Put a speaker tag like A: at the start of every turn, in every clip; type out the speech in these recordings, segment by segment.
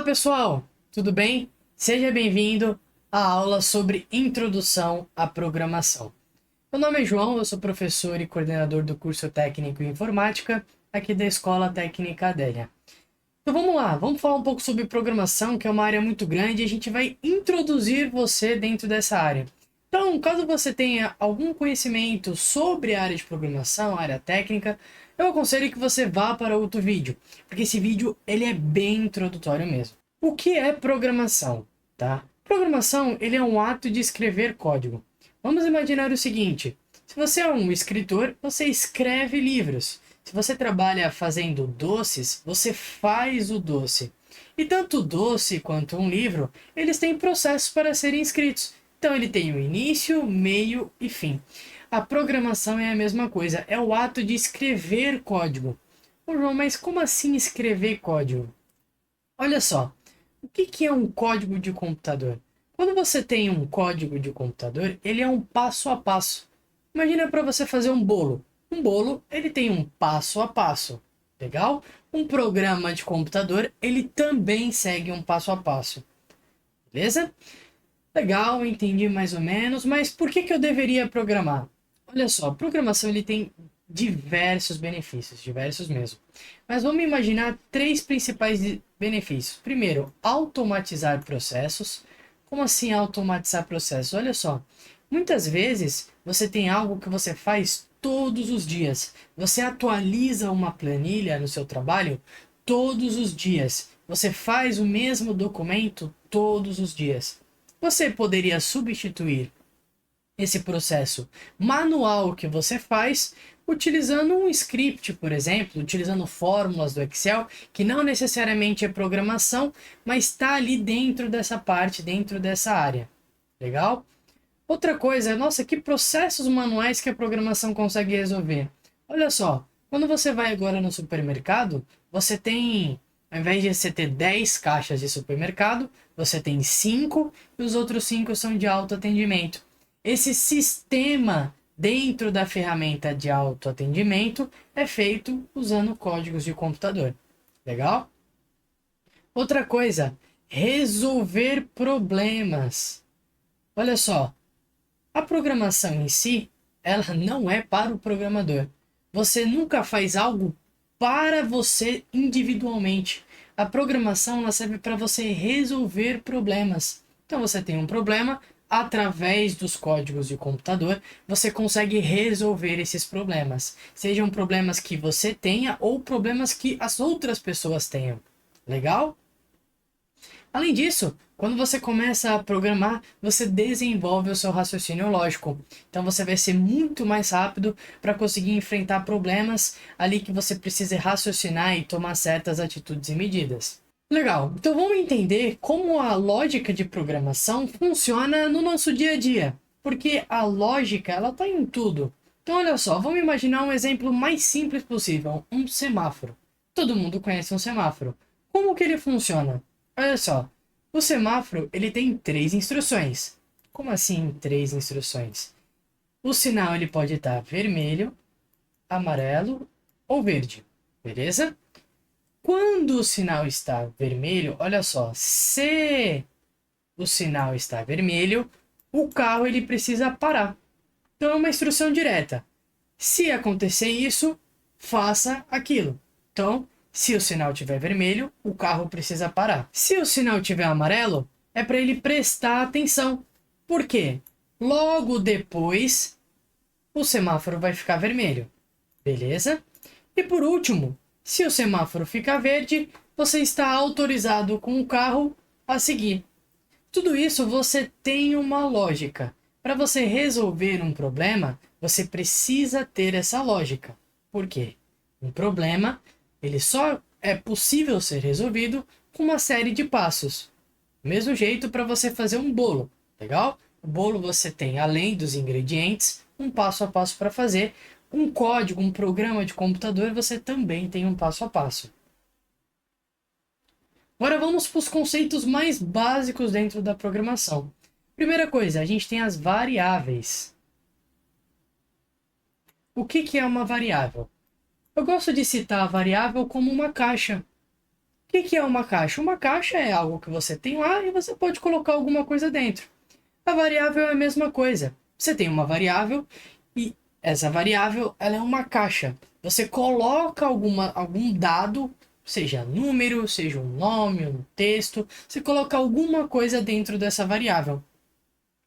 A: Pessoal, tudo bem? Seja bem-vindo à aula sobre Introdução à Programação. Meu nome é João, eu sou professor e coordenador do curso técnico em informática aqui da Escola Técnica Adélia. Então vamos lá, vamos falar um pouco sobre programação, que é uma área muito grande, e a gente vai introduzir você dentro dessa área. Então, caso você tenha algum conhecimento sobre a área de programação, a área técnica, eu aconselho que você vá para outro vídeo, porque esse vídeo ele é bem introdutório mesmo. O que é programação, tá? Programação, ele é um ato de escrever código. Vamos imaginar o seguinte: se você é um escritor, você escreve livros. Se você trabalha fazendo doces, você faz o doce. E tanto o doce quanto um livro, eles têm processos para serem escritos. Então ele tem o início, meio e fim. A programação é a mesma coisa, é o ato de escrever código. Ô João, mas como assim escrever código? Olha só, o que é um código de computador? Quando você tem um código de computador, ele é um passo a passo. Imagina para você fazer um bolo. Um bolo, ele tem um passo a passo. Legal? Um programa de computador, ele também segue um passo a passo. Beleza? Legal, entendi mais ou menos, mas por que eu deveria programar? Olha só, programação ele tem diversos benefícios, diversos mesmo. Mas vamos imaginar três principais benefícios. Primeiro, automatizar processos. Como assim automatizar processos? Olha só, muitas vezes você tem algo que você faz todos os dias. Você atualiza uma planilha no seu trabalho todos os dias. Você faz o mesmo documento todos os dias. Você poderia substituir esse processo manual que você faz utilizando um script, por exemplo, utilizando fórmulas do Excel, que não necessariamente é programação, mas está ali dentro dessa parte, dentro dessa área. Legal? Outra coisa, nossa, que processos manuais que a programação consegue resolver? Olha só, quando você vai agora no supermercado, você tem, ao invés de você ter 10 caixas de supermercado, você tem 5 e os outros 5 são de autoatendimento. Esse sistema dentro da ferramenta de autoatendimento é feito usando códigos de computador. Legal? Outra coisa, resolver problemas. Olha só, a programação em si, ela não é para o programador. Você nunca faz algo para você individualmente. A programação ela serve para você resolver problemas. Então você tem um problema, através dos códigos de computador, você consegue resolver esses problemas. Sejam problemas que você tenha ou problemas que as outras pessoas tenham. Legal? Além disso, quando você começa a programar, você desenvolve o seu raciocínio lógico. Então você vai ser muito mais rápido para conseguir enfrentar problemas ali que você precisa raciocinar e tomar certas atitudes e medidas. Legal, então vamos entender como a lógica de programação funciona no nosso dia a dia. Porque a lógica, ela está em tudo. Então olha só, vamos imaginar um exemplo mais simples possível, um semáforo. Todo mundo conhece um semáforo. Como que ele funciona? Olha só, o semáforo ele tem 3 instruções. Como assim 3 instruções? O sinal ele pode estar vermelho, amarelo ou verde, beleza? Quando o sinal está vermelho, olha só, se o sinal está vermelho, o carro ele precisa parar. Então é uma instrução direta. Se acontecer isso, faça aquilo. Então, se o sinal estiver vermelho, o carro precisa parar. Se o sinal estiver amarelo, é para ele prestar atenção. Por quê? Logo depois, o semáforo vai ficar vermelho. Beleza? E por último, se o semáforo ficar verde, você está autorizado com o carro a seguir. Tudo isso você tem uma lógica. Para você resolver um problema, você precisa ter essa lógica. Por quê? Um problema, ele só é possível ser resolvido com uma série de passos. Do mesmo jeito para você fazer um bolo, legal? O bolo você tem, além dos ingredientes, um passo a passo para fazer. Um código, um programa de computador, você também tem um passo a passo. Agora vamos para os conceitos mais básicos dentro da programação. Primeira coisa, a gente tem as variáveis. O que é uma variável? Eu gosto de citar a variável como uma caixa. O que é uma caixa? Uma caixa é algo que você tem lá e você pode colocar alguma coisa dentro. A variável é a mesma coisa. Você tem uma variável e essa variável ela é uma caixa. Você coloca algum dado, seja número, seja um nome, um texto, você coloca alguma coisa dentro dessa variável.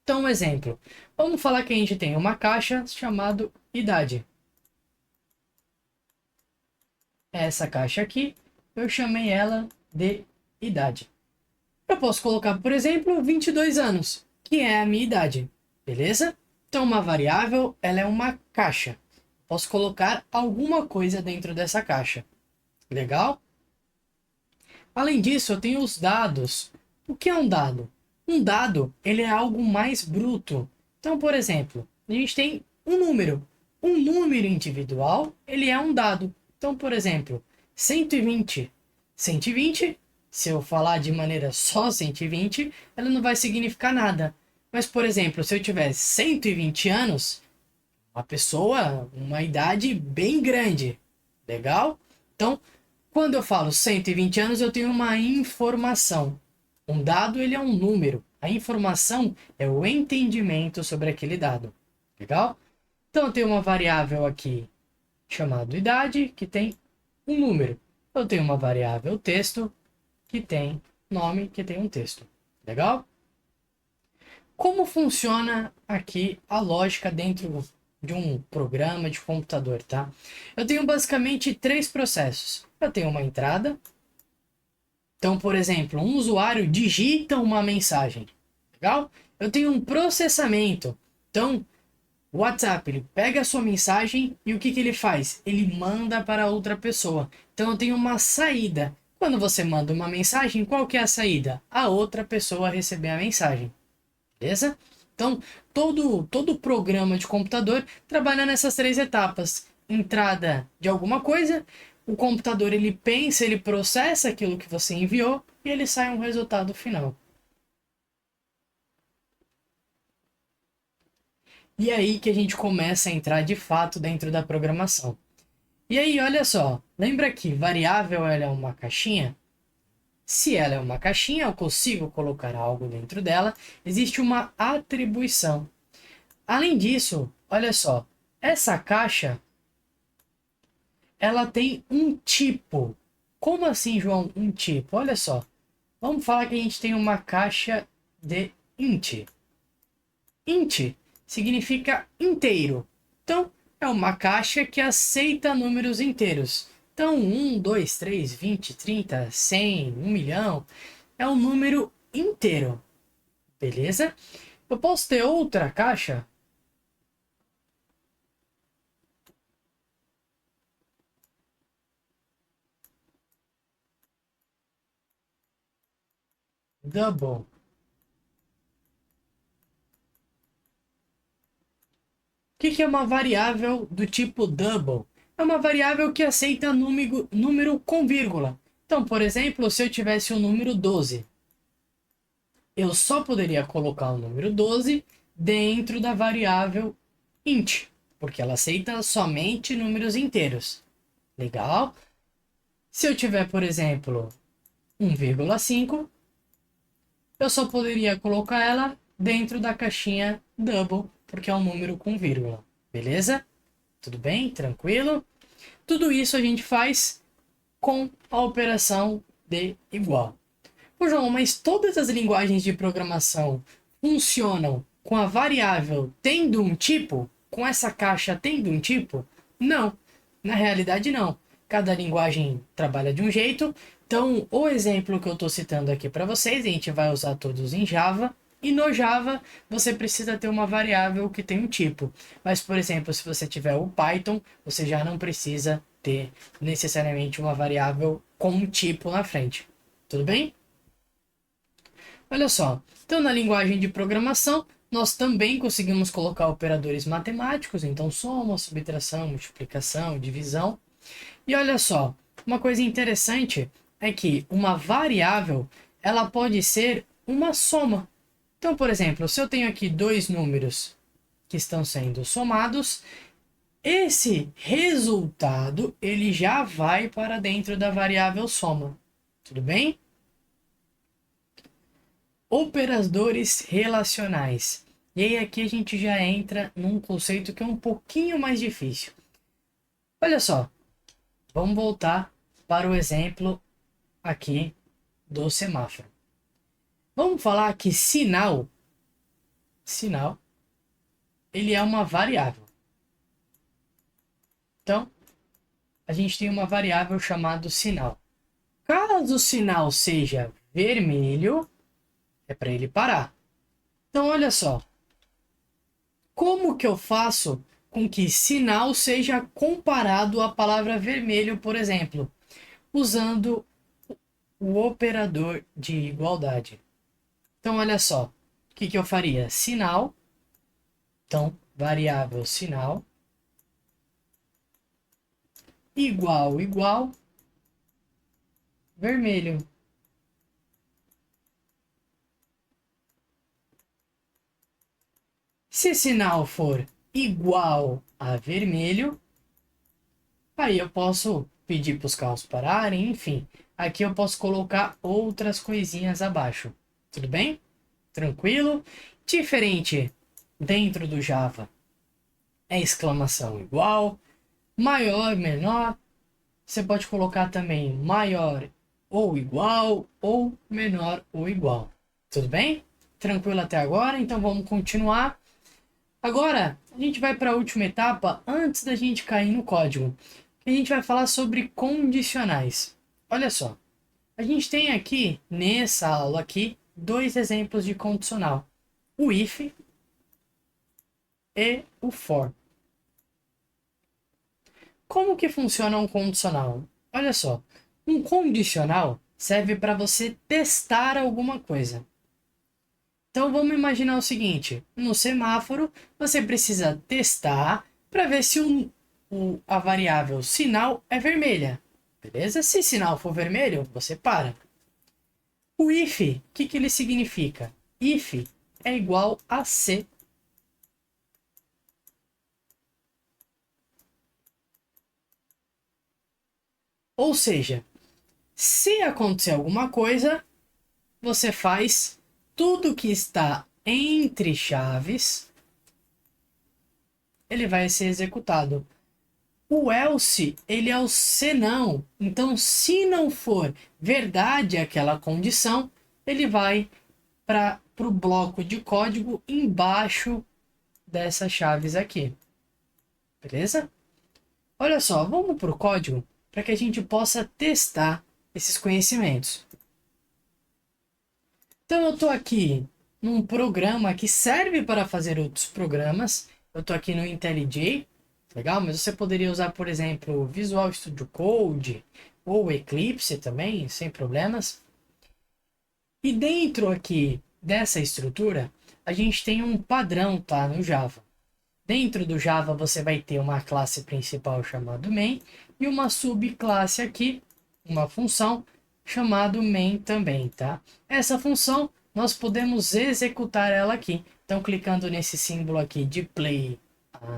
A: Então, um exemplo. Vamos falar que a gente tem uma caixa chamada idade. Essa caixa aqui, eu chamei ela de idade. Eu posso colocar, por exemplo, 22 anos, que é a minha idade, beleza? Então, uma variável, ela é uma caixa. Posso colocar alguma coisa dentro dessa caixa. Legal? Além disso, eu tenho os dados. O que é um dado? Um dado, ele é algo mais bruto. Então, por exemplo, a gente tem um número. Um número individual, ele é um dado. Então, por exemplo, 120. 120, se eu falar de maneira só 120, ela não vai significar nada. Mas, por exemplo, se eu tivesse 120 anos, uma pessoa, uma idade bem grande. Legal? Então, quando eu falo 120 anos, eu tenho uma informação. Um dado, ele é um número. A informação é o entendimento sobre aquele dado. Legal? Então, eu tenho uma variável aqui chamada idade, que tem um número. Eu tenho uma variável texto, que tem nome, que tem um texto. Legal? Como funciona aqui a lógica dentro de um programa de computador, tá? Eu tenho basicamente três processos. Eu tenho uma entrada. Então, por exemplo, um usuário digita uma mensagem. Legal? Eu tenho um processamento. Então, o WhatsApp, ele pega a sua mensagem e o que ele faz? Ele manda para outra pessoa. Então, eu tenho uma saída. Quando você manda uma mensagem, qual que é a saída? A outra pessoa receber a mensagem. Beleza? Então, todo programa de computador trabalha nessas três etapas. Entrada de alguma coisa, o computador ele pensa, ele processa aquilo que você enviou e ele sai um resultado final. E aí que a gente começa a entrar de fato dentro da programação. E aí, olha só, lembra que variável ela é uma caixinha? Se ela é uma caixinha, eu consigo colocar algo dentro dela, existe uma atribuição. Além disso, olha só, essa caixa, ela tem um tipo. Como assim, João, um tipo? Olha só, vamos falar que a gente tem uma caixa de int. Int significa inteiro. Então, é uma caixa que aceita números inteiros. Então, 1, 2, 3, 20, 30, 100, 1 milhão é um número inteiro. Beleza? Eu posso ter outra caixa. Double. O que é uma variável do tipo double? É uma variável que aceita número com vírgula. Então, por exemplo, se eu tivesse o número 12, eu só poderia colocar o número 12 dentro da variável int, porque ela aceita somente números inteiros. Legal? Se eu tiver, por exemplo, 1,5, eu só poderia colocar ela dentro da caixinha double, porque é um número com vírgula. Beleza? Tudo bem? Tranquilo? Tudo isso a gente faz com a operação de igual. Ô, João, mas todas as linguagens de programação funcionam com a variável tendo um tipo? Com essa caixa tendo um tipo? Não. Na realidade, não. Cada linguagem trabalha de um jeito. Então, o exemplo que eu estou citando aqui para vocês, a gente vai usar todos em Java. E no Java, você precisa ter uma variável que tem um tipo. Mas, por exemplo, se você tiver o Python, você já não precisa ter necessariamente uma variável com um tipo na frente. Tudo bem? Olha só, então na linguagem de programação, nós também conseguimos colocar operadores matemáticos, então soma, subtração, multiplicação, divisão. E olha só, uma coisa interessante é que uma variável, ela pode ser uma soma. Então, por exemplo, se eu tenho aqui dois números que estão sendo somados, esse resultado ele já vai para dentro da variável soma. Tudo bem? Operadores relacionais. E aí aqui a gente já entra num conceito que é um pouquinho mais difícil. Olha só, vamos voltar para o exemplo aqui do semáforo. Vamos falar que sinal, ele é uma variável. Então, a gente tem uma variável chamada sinal. Caso o sinal seja vermelho, é para ele parar. Então, olha só. Como que eu faço com que sinal seja comparado à palavra vermelho, por exemplo? Usando o operador de igualdade. Então, olha só. O que eu faria? Sinal. Então, variável sinal. Igual. Vermelho. Se sinal for igual a vermelho, aí eu posso pedir para os carros pararem, enfim. Aqui eu posso colocar outras coisinhas abaixo. Tudo bem? Tranquilo? Diferente dentro do Java é exclamação igual, maior, menor. Você pode colocar também maior ou igual, ou menor ou igual. Tudo bem? Tranquilo até agora? Então vamos continuar. Agora, a gente vai para a última etapa antes da gente cair no código. A gente vai falar sobre condicionais. Olha só, a gente tem aqui, nessa aula aqui, dois exemplos de condicional. O if e o for. Como que funciona um condicional? Olha só, um condicional serve para você testar alguma coisa. Então vamos imaginar o seguinte, no semáforo você precisa testar para ver se a variável sinal é vermelha. Beleza? Se sinal for vermelho, você para. O if, o que ele significa? If é igual a se. Ou seja, se acontecer alguma coisa, você faz tudo que está entre chaves, ele vai ser executado. O else, ele é o senão. Então, se não for verdade aquela condição, ele vai para o bloco de código embaixo dessas chaves aqui. Beleza? Olha só, vamos para o código para que a gente possa testar esses conhecimentos. Então, eu estou aqui num programa que serve para fazer outros programas. Eu estou aqui no IntelliJ. Legal, mas você poderia usar, por exemplo, o Visual Studio Code ou Eclipse também, sem problemas. E dentro aqui dessa estrutura, a gente tem um padrão, tá, no Java. Dentro do Java você vai ter uma classe principal chamada main e uma subclasse aqui, uma função chamada main também, tá? Essa função nós podemos executar ela aqui. Então, clicando nesse símbolo aqui de play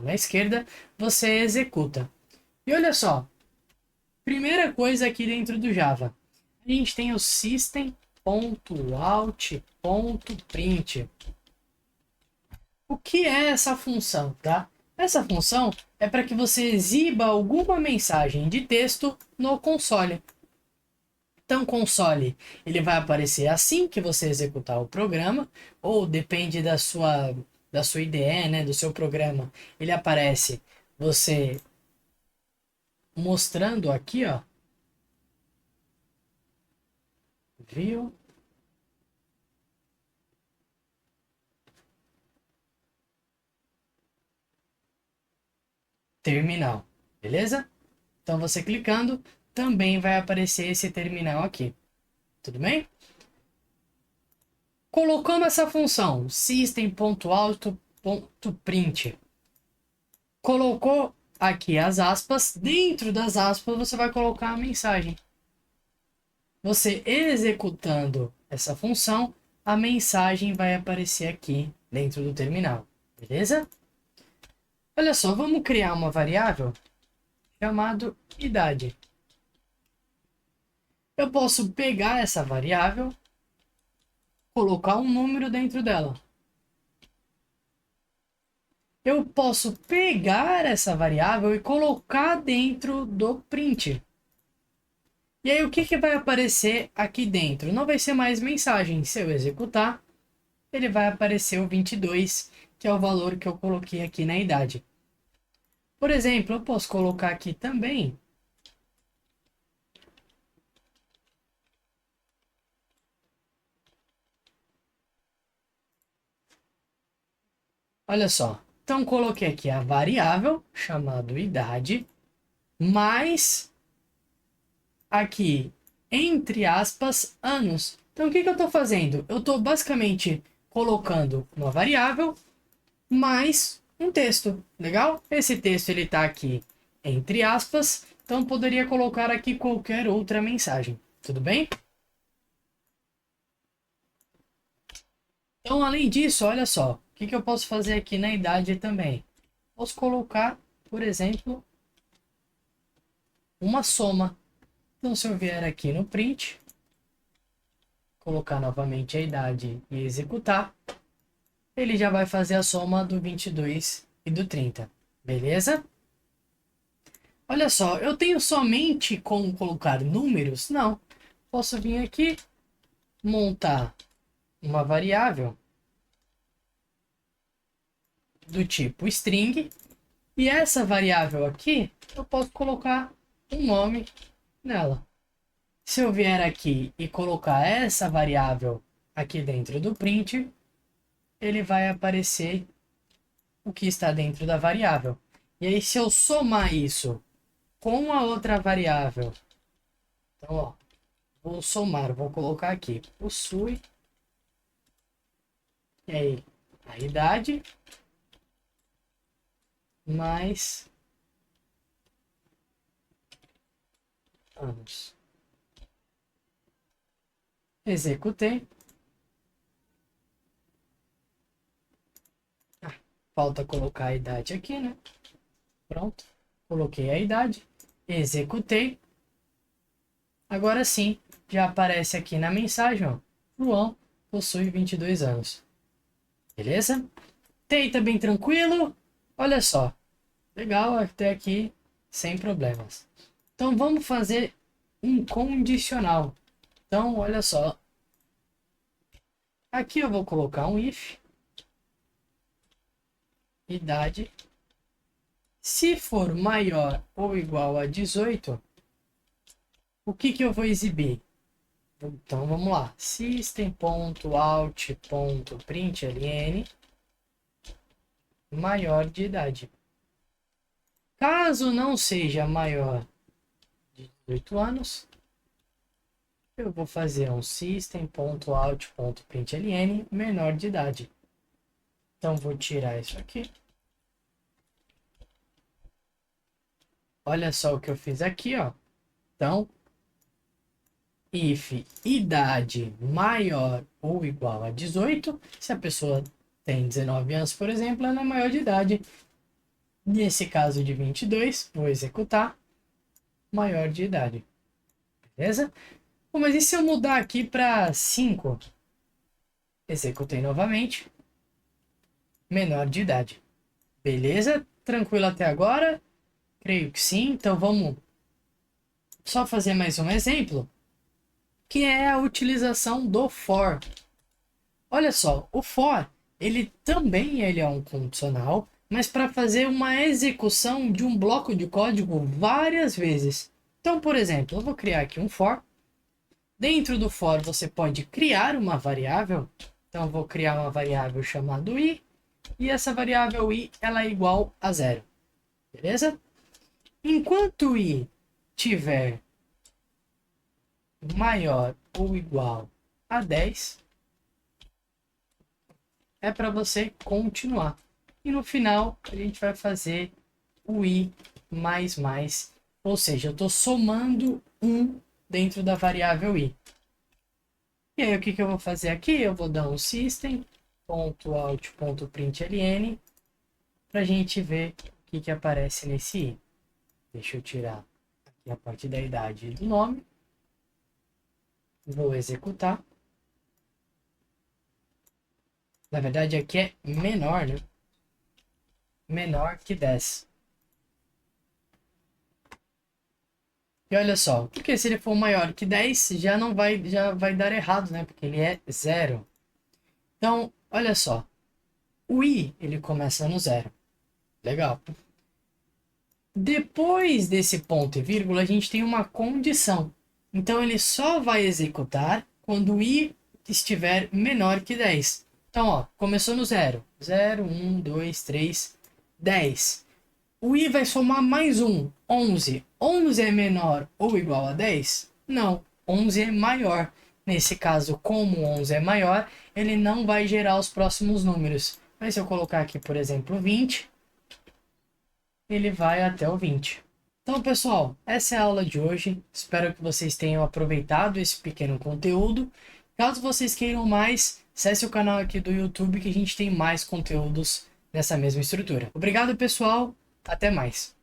A: na esquerda, você executa. E olha só, primeira coisa aqui dentro do Java, a gente tem o system.out.print. O que é essa função, tá? Essa função é para que você exiba alguma mensagem de texto no console. Então, console, ele vai aparecer assim que você executar o programa, ou depende da sua IDE, né, do seu programa. Ele aparece você mostrando aqui, ó, viu? Terminal, beleza? Então, você clicando, também vai aparecer esse terminal aqui. Tudo bem? Colocando essa função system.out.print, colocou aqui as aspas, dentro das aspas você vai colocar a mensagem. Você executando essa função, a mensagem vai aparecer aqui dentro do terminal, beleza? Olha só, vamos criar uma variável chamada idade. Eu posso pegar essa variável, colocar um número dentro dela. Eu posso pegar essa variável e colocar dentro do print. E aí o que vai aparecer aqui dentro? Não vai ser mais mensagem. Se eu executar, ele vai aparecer o 22, que é o valor que eu coloquei aqui na idade. Por exemplo, eu posso colocar aqui também olha só. Então coloquei aqui a variável chamada idade mais aqui entre aspas anos. Então o que eu estou fazendo? Eu estou basicamente colocando uma variável mais um texto, legal? Esse texto ele está aqui entre aspas, então poderia colocar aqui qualquer outra mensagem, tudo bem? Então além disso, olha só, o que eu posso fazer aqui na idade também? Posso colocar, por exemplo, uma soma. Então se eu vier aqui no print, colocar novamente a idade e executar, ele já vai fazer a soma do 22 e do 30, beleza? Olha só, eu tenho somente como colocar números? Não. Posso vir aqui, montar uma variável do tipo string, e essa variável aqui, eu posso colocar um nome nela. Se eu vier aqui e colocar essa variável aqui dentro do print, ele vai aparecer o que está dentro da variável. E aí, se eu somar isso com a outra variável, então, ó, vou somar, vou colocar aqui, possui, e aí, a idade, mais anos. Executei. Falta colocar a idade aqui, né? Pronto. Coloquei a idade. Executei. Agora sim, já aparece aqui na mensagem, ó. João possui 22 anos. Beleza? Tá bem tranquilo? Olha só. Legal até aqui, sem problemas. Então vamos fazer um condicional. Então, olha só. Aqui eu vou colocar um if. Idade. Se for maior ou igual a 18, o que eu vou exibir? Então vamos lá. System.out.println maior de idade. Caso não seja maior de 18 anos, eu vou fazer um system.out.println menor de idade. Então vou tirar isso aqui. Olha só o que eu fiz aqui, ó. Então, if idade maior ou igual a 18, se a pessoa tem 19 anos, por exemplo, ela é maior de idade. Nesse caso de 22, vou executar maior de idade. Beleza? Bom, mas e se eu mudar aqui para 5? Executei novamente. Menor de idade. Beleza? Tranquilo até agora? Creio que sim. Então vamos só fazer mais um exemplo, que é a utilização do for. Olha só, o for, ele também é um condicional, mas para fazer uma execução de um bloco de código várias vezes. Então, por exemplo, eu vou criar aqui um for. Dentro do for você pode criar uma variável. Então eu vou criar uma variável chamada i, e essa variável i ela é igual a 0. Beleza? Enquanto i tiver maior ou igual a 10, é para você continuar. E no final a gente vai fazer o i mais, ou seja, eu estou somando 1 dentro da variável i. E aí o que eu vou fazer aqui? Eu vou dar um system.out.println para a gente ver o que aparece nesse i. Deixa eu tirar aqui a parte da idade e do nome. Vou executar. Na verdade, aqui é menor, né? Menor que 10. E olha só, porque se ele for maior que 10, já vai dar errado, né? Porque ele é 0. Então, olha só. O i, ele começa no 0. Legal. Depois desse ponto e vírgula, a gente tem uma condição. Então, ele só vai executar quando o i estiver menor que 10. Então, ó, começou no 0. 0, 1, 2, 3, 10. O i vai somar mais 1, 11. 11 é menor ou igual a 10? Não, 11 é maior. Nesse caso, como 11 é maior, ele não vai gerar os próximos números. Mas se eu colocar aqui, por exemplo, 20, ele vai até o 20. Então, pessoal, essa é a aula de hoje. Espero que vocês tenham aproveitado esse pequeno conteúdo. Caso vocês queiram mais, acesse o canal aqui do YouTube que a gente tem mais conteúdos nessa mesma estrutura. Obrigado, pessoal. Até mais.